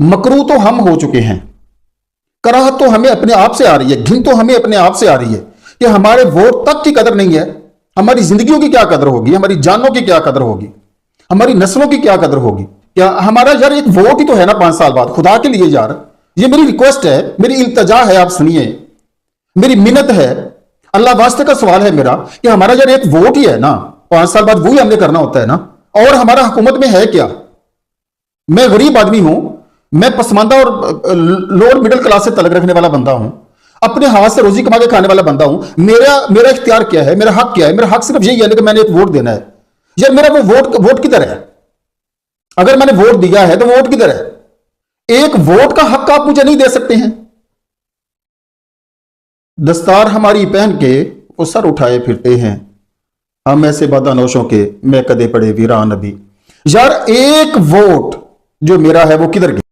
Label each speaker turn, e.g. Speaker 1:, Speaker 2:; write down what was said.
Speaker 1: मकरू तो हम हो चुके हैं, कराहत तो हमें अपने आप से आ रही है, घिन तो हमें अपने आप से आ रही है कि हमारे वोट तक की कदर नहीं है। हमारी जिंदगियों की क्या कदर होगी, हमारी जानों की क्या कदर होगी, हमारी नस्लों की क्या कदर होगी। क्या हमारा यार एक वोट ही तो है ना 5 साल बाद, खुदा के लिए यार, ये मेरी रिक्वेस्ट है, मेरी इल्तजा है, आप सुनिए, मेरी मिन्नत है, अल्लाह वास्ते का सवाल है मेरा कि हमारा यार एक वोट ही है ना, 5 साल बाद वही हमने करना होता है ना। और हमारा हुकूमत में है क्या? मैं गरीब आदमी हूं, मैं पसमानदा और लोअर मिडिल क्लास से तलक रखने वाला बंदा हूं, अपने हाथ से रोजी कमा के खाने वाला बंदा हूं। मेरा इख्तियार क्या है, मेरा हक क्या है? मेरा हक सिर्फ यही है कि मैंने एक वोट देना है। यार मेरा वो वोट किधर है? अगर मैंने वोट दिया है तो वोट किधर है? एक वोट का हक आप मुझे नहीं दे सकते हैं। दस्तार हमारी पहन के वो सर उठाए फिरते हैं, हम ऐसे बदनोशों के मैं कदे पड़े वीरान अभी। यार एक वोट जो मेरा है वो किधर गया?